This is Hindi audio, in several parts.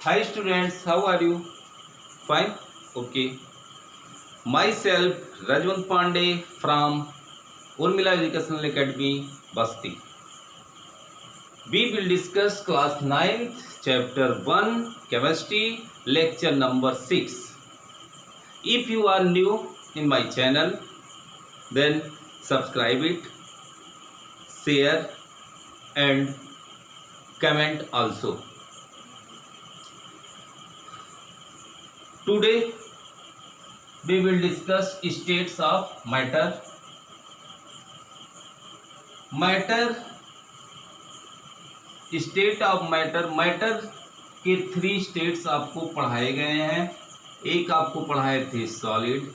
Hi students, how are you? Fine? Okay. Myself Rajwant Pandey from Urmila Educational Academy, Basti. We will discuss class 9th, chapter 1, chemistry, lecture number 6. If you are new in my channel, then subscribe it, share and comment also. Today we will discuss states of matter. State of matter के 3 स्टेट्स आपको पढ़ाए गए हैं। एक आपको पढ़ाए थे सॉलिड,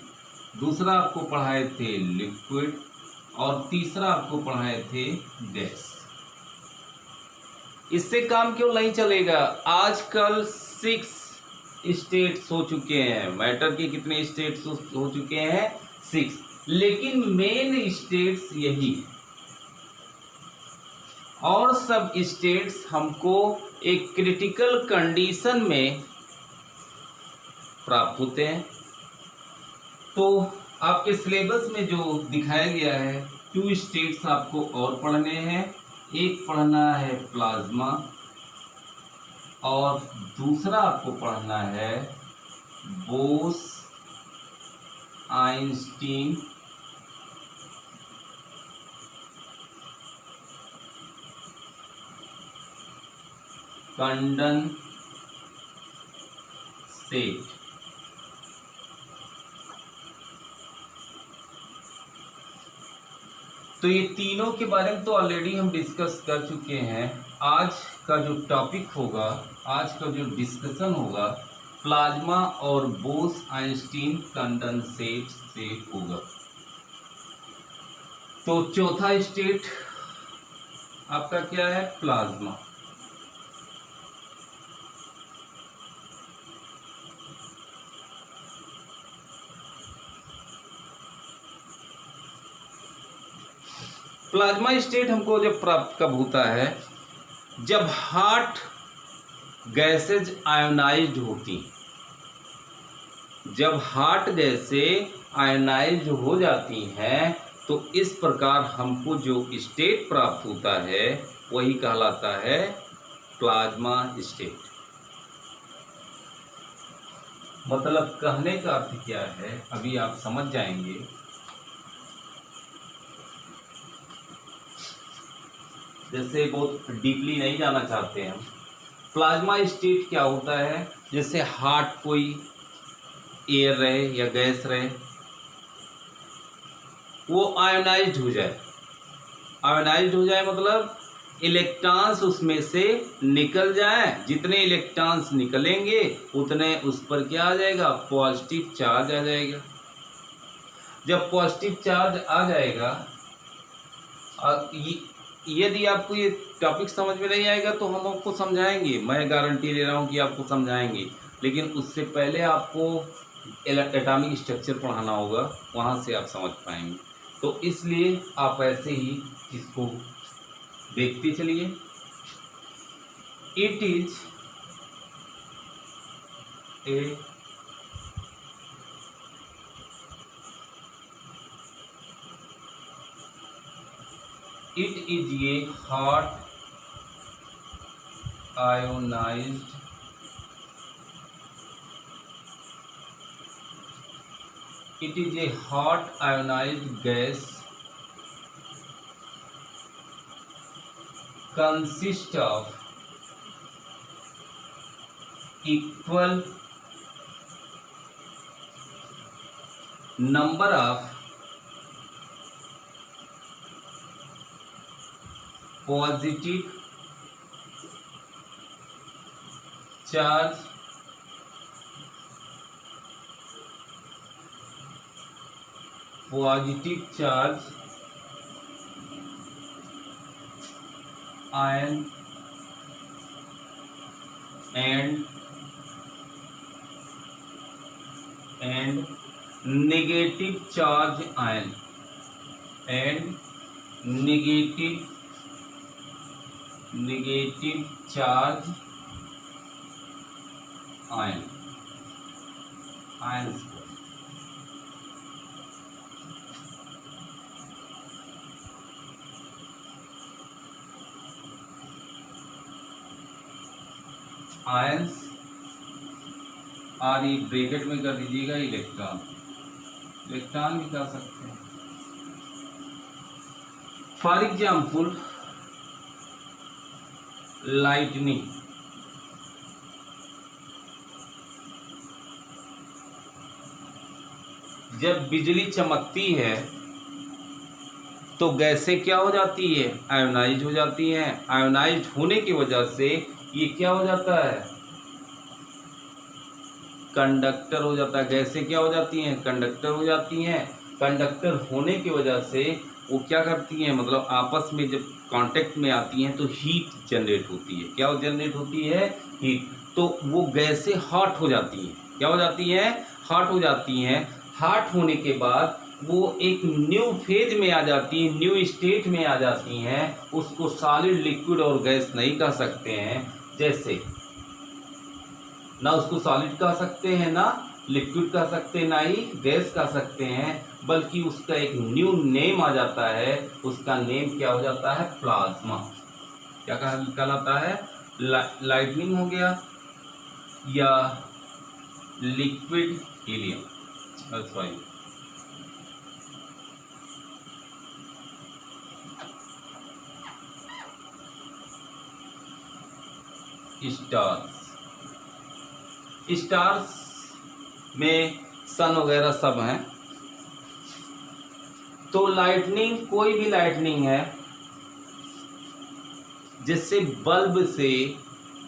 दूसरा आपको पढ़ाए थे लिक्विड और तीसरा आपको पढ़ाए थे गैस। इससे काम क्यों नहीं चलेगा? आजकल 6 स्टेट्स हो चुके हैं। मैटर के कितने स्टेट्स हो चुके हैं? 6, लेकिन मेन स्टेट्स यही है और सब स्टेट्स हमको एक क्रिटिकल कंडीशन में प्राप्त होते हैं। तो आपके सिलेबस में जो दिखाया गया है 2 स्टेट्स आपको और पढ़ने हैं। एक पढ़ना है प्लाज्मा और दूसरा आपको पढ़ना है बोस आइंस्टीन कंडेंसेट। तो ये तीनों के बारे में तो ऑलरेडी हम डिस्कस कर चुके हैं। आज का जो टॉपिक होगा, आज का जो डिस्कशन होगा प्लाज्मा और बोस आइंस्टीन कंडेंसेट से होगा। तो चौथा स्टेट आपका क्या है? प्लाज्मा। प्लाज्मा स्टेट हमको जब प्राप्त कब होता है? जब हॉट गैसेज आयोनाइज्ड होती। जब हॉट गैसें आयोनाइज्ड हो जाती हैं तो इस प्रकार हमको जो स्टेट प्राप्त होता है वही कहलाता है प्लाज्मा स्टेट। मतलब कहने का अर्थ क्या है अभी आप समझ जाएंगे। जैसे बहुत डीपली नहीं जाना चाहते हैं। प्लाज्मा स्टेट क्या होता है? जैसे हॉट कोई एयर रहे या गैस रहे, वो आयोनाइज्ड हो जाए। आयोनाइज्ड हो जाए मतलब इलेक्ट्रॉन्स उसमें से निकल जाए। जितने इलेक्ट्रॉन्स निकलेंगे उतने उस पर क्या आ जाएगा? पॉजिटिव चार्ज आ जाएगा। जब पॉजिटिव चार्ज आ जाएगा, यदि आपको ये टॉपिक समझ में नहीं आएगा तो हम आपको समझाएंगे। मैं गारंटी ले रहा हूँ कि आपको समझाएंगे, लेकिन उससे पहले आपको एटॉमिक स्ट्रक्चर पढ़ाना होगा, वहाँ से आप समझ पाएंगे। तो इसलिए आप ऐसे ही इसको देखते चलिए। It is a It is a hot ionized gas consists of equal number of positive charge ion and negative charge ion and negative charge ion, ion ions are, ये ब्रैकेट में कर दीजिएगा इलेक्ट्रॉन, इलेक्ट्रॉन भी कर सकते हैं। फॉर एग्जाम्पल लाइटनिंग, जब बिजली चमकती है तो गैसें क्या हो जाती है, आयोनाइज हो जाती हैं। आयोनाइज होने की वजह से ये क्या हो जाता है, कंडक्टर हो जाता है। गैसें क्या हो जाती हैं, कंडक्टर हो जाती हैं। कंडक्टर होने की वजह से वो क्या करती हैं, मतलब आपस में जब कांटेक्ट में आती हैं तो हीट जनरेट होती है। क्या जनरेट होती है, हीट। तो वो गैसें हॉट हो जाती हैं। क्या हो जाती हैं, हॉट हो जाती हैं। हॉट होने के बाद वो एक न्यू फेज में आ जाती हैं, न्यू स्टेट में आ जाती हैं। उसको सॉलिड, लिक्विड और गैस नहीं कह सकते हैं। जैसे ना उसको सॉलिड कह सकते हैं, ना लिक्विड कह सकते हैं, ना ही गैस कह सकते हैं, बल्कि उसका एक न्यू नेम आ जाता है। उसका नेम क्या हो जाता है, प्लाज्मा। क्या कहलाता है, लाइटनिंग हो गया या liquid helium, sorry stars. Stars में सन वगैरह सब हैं। तो लाइटनिंग, कोई भी लाइटनिंग है जिससे बल्ब से,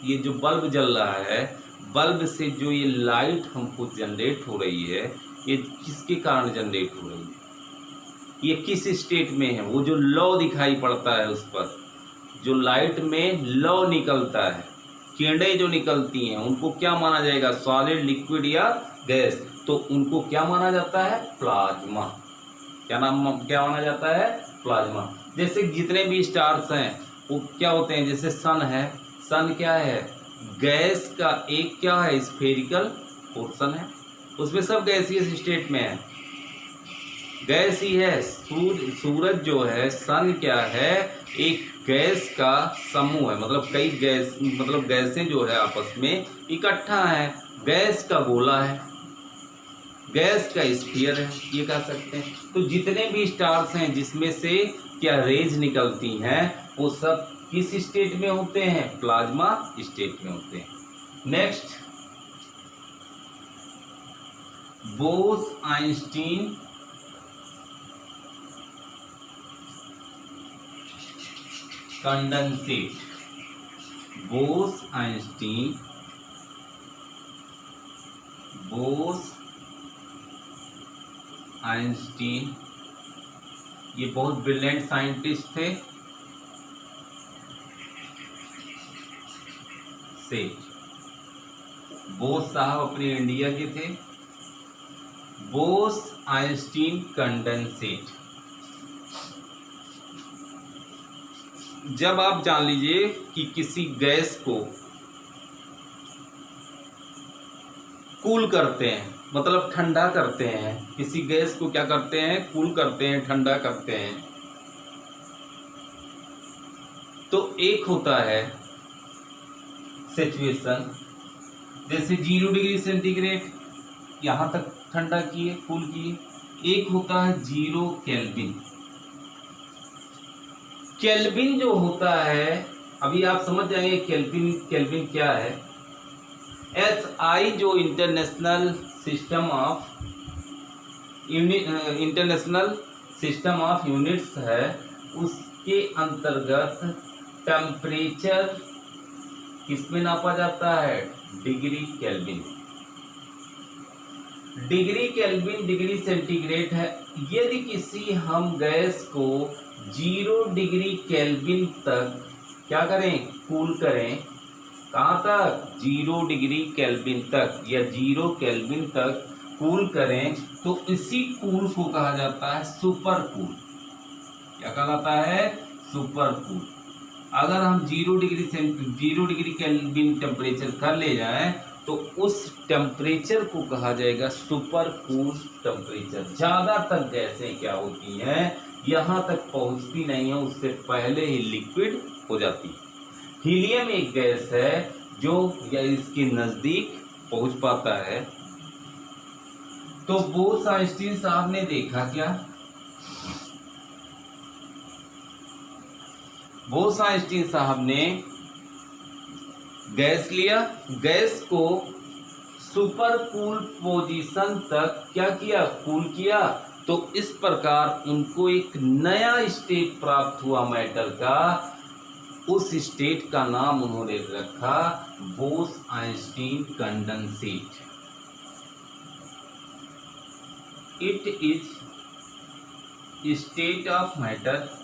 ये जो बल्ब जल रहा है, बल्ब से जो ये लाइट हमको जनरेट हो रही है, ये किसके कारण जनरेट हो रही है, ये किस स्टेट में है। वो जो लौ दिखाई पड़ता है उस पर, जो लाइट में लौ निकलता है, किरणें जो निकलती हैं, उनको क्या माना जाएगा, सॉलिड, लिक्विड या गैस। तो उनको क्या माना जाता है, प्लाज्मा। क्या माना जाता है, प्लाज्मा। जैसे जितने भी स्टार्स हैं वो क्या होते हैं, जैसे सन है, सन क्या है, गैस का एक क्या है, स्फेरिकल पोर्शन है। उसमें सब गैसीय स्टेट में है, गैस ही है। सूरज जो है, सन क्या है, एक गैस का समूह है। मतलब कई गैस, मतलब गैसें जो है आपस में इकट्ठा है, गैस का गोला है, गैस का स्फीयर है, ये कह सकते हैं। तो जितने भी स्टार्स हैं जिसमें से क्या रेज निकलती हैं, वो सब किस स्टेट में होते हैं, प्लाज्मा स्टेट में होते हैं। Next, Bose-Einstein condensate. Bose-Einstein, Bose-Einstein ये बहुत ब्रिलियंट साइंटिस्ट थे। बोस साहब अपने इंडिया के थे। बोस-आइंस्टीन कंडेंसेट, जब आप जान लीजिए कि किसी गैस को कूल करते हैं, मतलब ठंडा करते हैं, किसी गैस को क्या करते हैं, कूल करते हैं, ठंडा करते हैं। तो एक होता है सिचुएशन, जैसे 0 डिग्री सेंटीग्रेड यहाँ तक ठंडा किए, कूल किए। एक होता है 0 केल्विन। केल्विन जो होता है, अभी आप समझ जाएंगे केल्विन, केल्विन क्या है। SI जो इंटरनेशनल सिस्टम ऑफ यूनिट्स है, उसके अंतर्गत टेम्परेचर किसमें नापा जाता है, degree kelvin. Degree kelvin degree centigrade है। यदि किसी हम गैस को 0 डिग्री केल्विन तक क्या करें, कूल करें, कहाँ तक, 0 डिग्री केल्विन तक या 0 केल्विन तक कूल करें, तो इसी कूल को कहा जाता है सुपर कूल। क्या कहलाता है, सुपर कूल। अगर हम 0 डिग्री केल्विन टेम्परेचर कर ले जाएं तो उस टेम्परेचर को कहा जाएगा सुपर कूल टेम्परेचर। ज़्यादातर गैसें क्या होती हैं, यहाँ तक पहुँचती नहीं है, उससे पहले ही लिक्विड हो जाती है। हीलियम एक गैस है जो या इसके नज़दीक पहुँच पाता है। तो बोस-आइंस्टीन साहब ने देखा क्या, बोस-आइंस्टीन साहब ने गैस लिया, गैस को सुपर कूल पोजीशन तक क्या किया, कूल किया। तो इस प्रकार उनको एक नया स्टेट प्राप्त हुआ मैटर का। उस स्टेट का नाम उन्होंने रखा Bose Einstein condensate. It is state of matter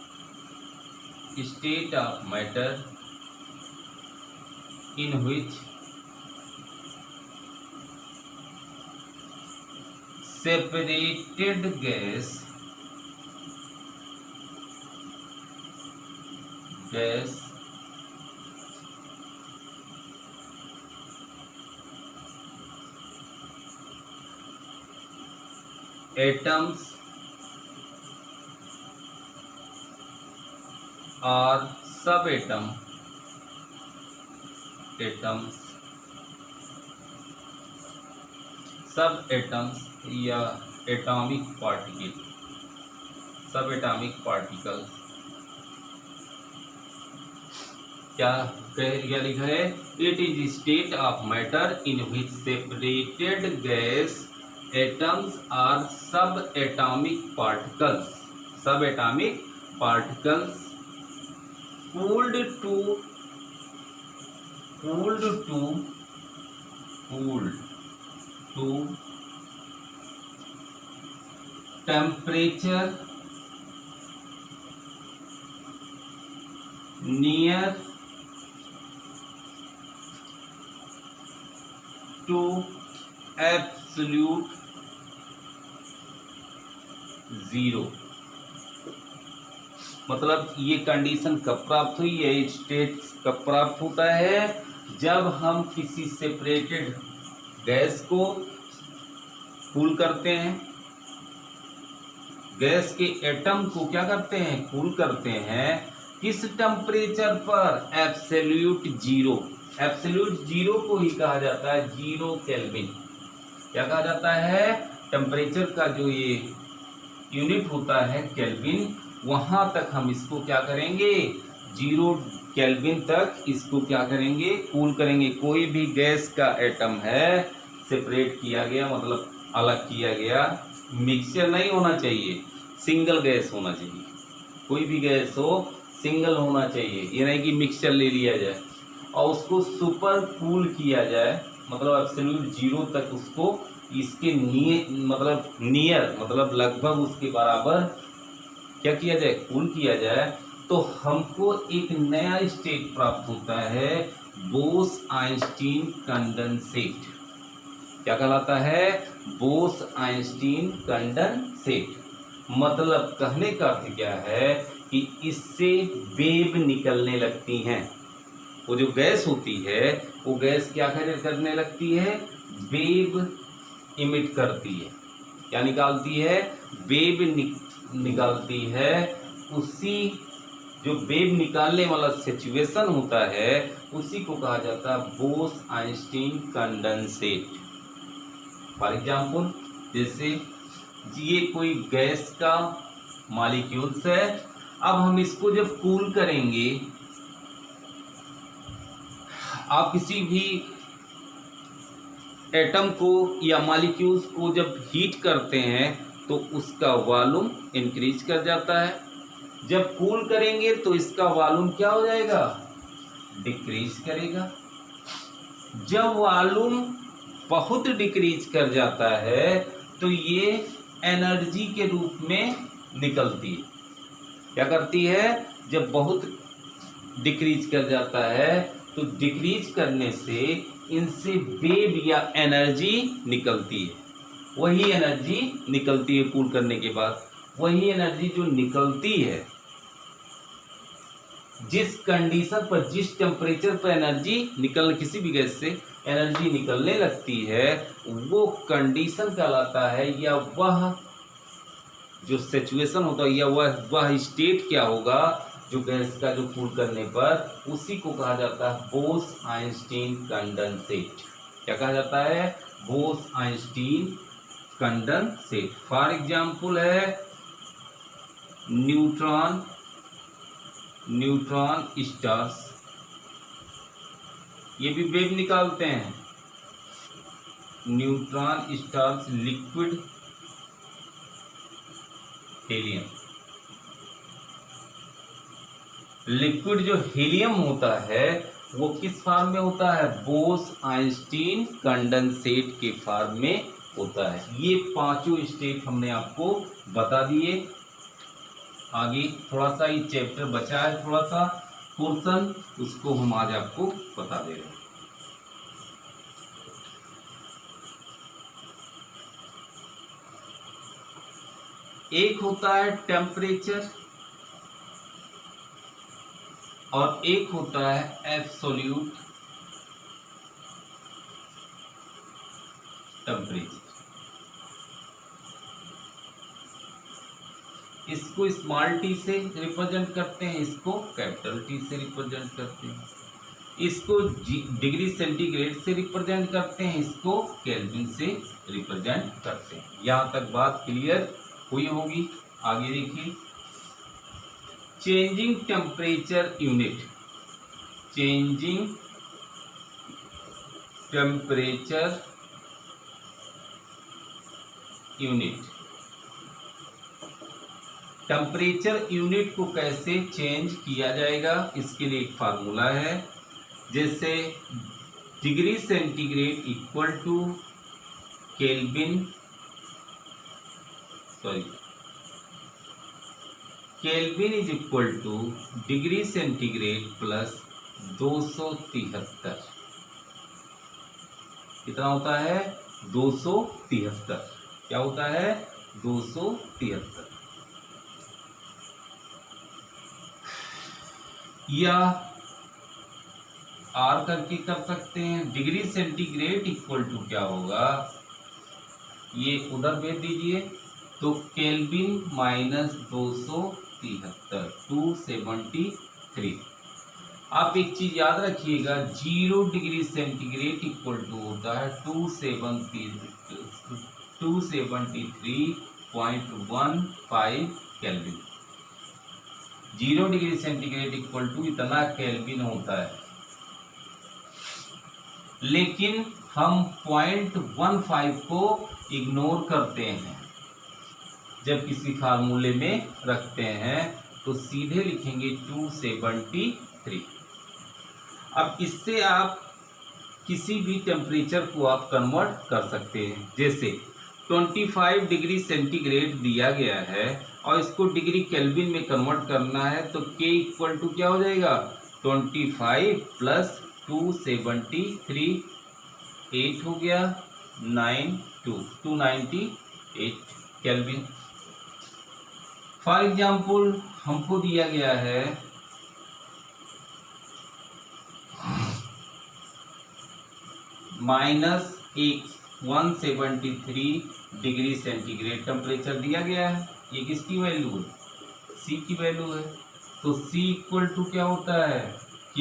in which separated gas atoms or sub atoms या एटॉमिक पार्टिकल क्या लिखा है, it is state of matter in which separated gas atoms or subatomic particles cooled to temperature near to absolute zero। मतलब ये कंडीशन कब प्राप्त हुई है, स्टेट कब प्राप्त होता है, जब हम किसी सेपरेटेड गैस को कूल करते हैं, गैस के एटम को क्या करते हैं, कूल करते हैं। किस टेम्परेचर पर, एब्सोल्यूट जीरो। एब्सोल्यूट जीरो को ही कहा जाता है जीरो केल्विन। क्या कहा जाता है, टेम्परेचर का जो ये यूनिट होता है केल्विन, वहां तक हम इसको क्या करेंगे, जीरो केल्विन तक इसको क्या करेंगे, कूल करेंगे। कोई भी गैस का एटम है सेपरेट किया गया, मतलब अलग किया गया, मिक्सचर नहीं होना चाहिए, सिंगल गैस होना चाहिए। कोई भी गैस हो सिंगल होना चाहिए, ये नहीं कि मिक्सचर ले लिया जाए और उसको सुपर कूल किया जाए, मतलब एब्सोल्यूट जीरो तक उसको इसके नियर मतलब लगभग उसके बराबर क्या किया जाए, कूल किया जाए। तो हमको एक नया स्टेट प्राप्त होता है बोस-आइंस्टीन कंडेंसेट। क्या कहलाता है, बोस-आइंस्टीन कंडेंसेट। मतलब कहने का अर्थ क्या है कि इससे वेव निकलने लगती हैं। वो जो गैस होती है वो गैस क्या करने लगती है, वेव इमिट करती है। क्या निकालती है, वेव निकालती है। उसी जो वेव निकालने वाला सिचुएशन होता है उसी को कहा जाता है बोस-आइंस्टीन कंडेंसेट। फॉर एग्जाम्पल, जैसे ये कोई गैस का मॉलिक्यूल्स है, अब हम इसको जब कूल करेंगे, आप किसी भी एटम को या मॉलिक्यूल्स को जब हीट करते हैं तो उसका वॉल्यूम इंक्रीज कर जाता है। जब कूल करेंगे तो इसका वॉल्यूम क्या हो जाएगा, डिक्रीज करेगा। जब वॉल्यूम बहुत डिक्रीज कर जाता है तो ये एनर्जी के रूप में निकलती है। क्या करती है, जब बहुत डिक्रीज कर जाता है तो डिक्रीज करने से इनसे वेव या एनर्जी निकलती है। वही एनर्जी निकलती है कूल करने के बाद, वही एनर्जी जो निकलती है जिस कंडीशन पर, जिस टेम्परेचर पर एनर्जी निकल, किसी भी गैस से एनर्जी निकलने लगती है, वो कंडीशन कहलाता है, या वह जो सिचुएशन होता है, या वह स्टेट क्या होगा जो गैस का जो कूल करने पर, उसी को कहा जाता है बोस-आइंस्टीन कंडेंसेट। क्या कहा जाता है? Bose-Einstein condensate. फॉर एग्जाम्पल है न्यूट्रॉन स्टार्स, ये भी वेव निकालते हैं। Neutron stars, liquid helium. Liquid जो हीलियम होता है वो किस फॉर्म में होता है? बोस-आइंस्टीन कंडेंसेट के फॉर्म में होता है। ये पांचों स्टेट हमने आपको बता दिए। आगे थोड़ा सा ये चैप्टर बचा है, थोड़ा सा पोर्शन, उसको हम आज आपको बता दे रहे हैं। एक होता है टेम्परेचर और एक होता है एब्सोल्यूट टेम्परेचर। इसको स्मॉल टी से रिप्रेजेंट करते हैं, इसको कैपिटल टी से रिप्रेजेंट करते हैं, इसको डिग्री सेंटीग्रेड से रिप्रेजेंट करते हैं, इसको केल्विन से रिप्रेजेंट करते हैं। यहाँ तक बात क्लियर हुई होगी। आगे देखिए, changing temperature unit. Changing temperature unit. Temperature unit को कैसे चेंज किया जाएगा, इसके लिए एक फार्मूला है। जैसे degree centigrade equal to kelvin, kelvin is equal to degree centigrade plus 273। कितना होता है? 273। क्या होता है? 273। या आर करके कर सकते हैं। डिग्री सेंटीग्रेड इक्वल टू क्या होगा, ये उधर भेज दीजिए, तो केल्विन माइनस 273, 273। आप एक चीज याद रखिएगा, 0 डिग्री सेंटीग्रेड इक्वल टू होता है 273.15 kelvin. 0 degree centigrade equal to इतना केल्विन होता है। लेकिन हम 0.15 को इग्नोर करते हैं जब किसी फार्मूले में रखते हैं, तो सीधे लिखेंगे 273। अब इससे आप किसी भी टेम्परेचर को आप कन्वर्ट कर सकते हैं। जैसे 25 डिग्री सेंटीग्रेड दिया गया है और इसको डिग्री केल्विन में कन्वर्ट करना है, तो K इक्वल टू क्या हो जाएगा? 25 प्लस 273, 8 हो गया, 298 केल्विन। फॉर एग्जाम्पल हमको दिया गया है -173 डिग्री सेंटीग्रेड टेम्परेचर दिया गया है। ये किसकी वैल्यू है? C की वैल्यू है। तो C इक्वल टू क्या होता है? K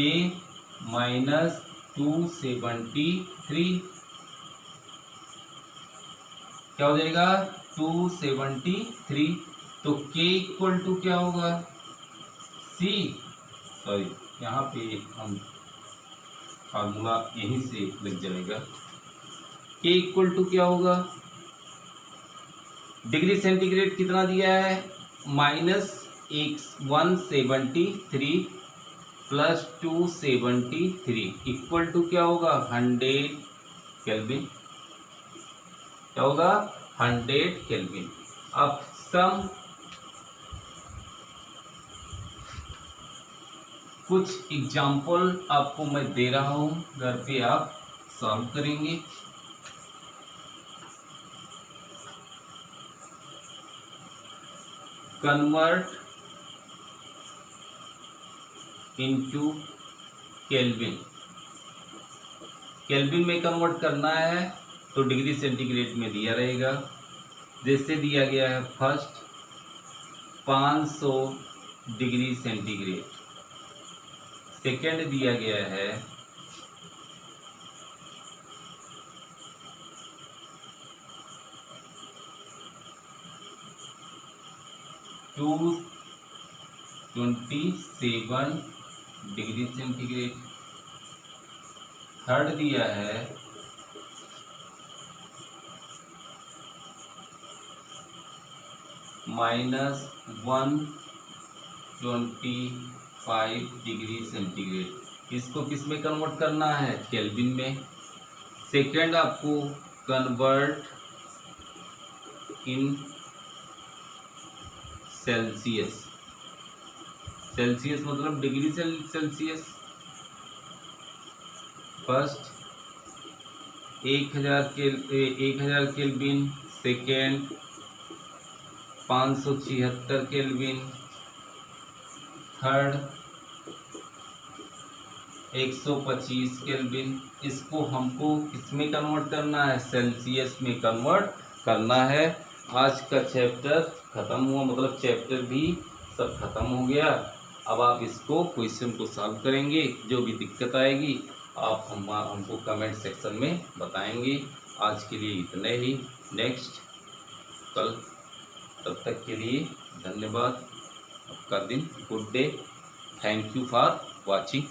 minus 273। क्या हो जाएगा? 273। तो K इक्वल टू क्या होगा? यहाँ पे हम फार्मूला यहीं से लग जाएगा। K इक्वल टू क्या होगा? डिग्री सेंटीग्रेड कितना दिया है? -173 प्लस 273 इक्वल टू क्या होगा? 100 केल्विन। क्या होगा? 100 केल्विन। अब सम कुछ एग्जाम्पल आपको मैं दे रहा हूं, घर पे आप सॉल्व करेंगे। Convert into kelvin. केल्विन में कन्वर्ट करना है तो डिग्री सेंटीग्रेड में दिया रहेगा। जैसे दिया गया है फर्स्ट 500 डिग्री सेंटीग्रेड, सेकेंड दिया गया है 227 डिग्री सेंटीग्रेड, थर्ड दिया है -125 डिग्री सेंटीग्रेड। इसको किस में कन्वर्ट करना है? केल्विन में। सेकेंड आपको कन्वर्ट इन सेल्सियस। सेल्सियस मतलब degree Celsius. First 1000 kelvin, second 576 kelvin, third 125 kelvin. इसको हमको किसमें कन्वर्ट करना है? सेल्सियस में कन्वर्ट करना है। आज का चैप्टर ख़त्म हुआ, मतलब चैप्टर भी सब खत्म हो गया। अब आप इसको क्वेश्चन को सॉल्व करेंगे। जो भी दिक्कत आएगी आप हमको कमेंट सेक्शन में बताएंगे। आज के लिए इतने ही, नेक्स्ट कल। तब तक के लिए धन्यवाद। आपका दिन good day. Thank you for watching.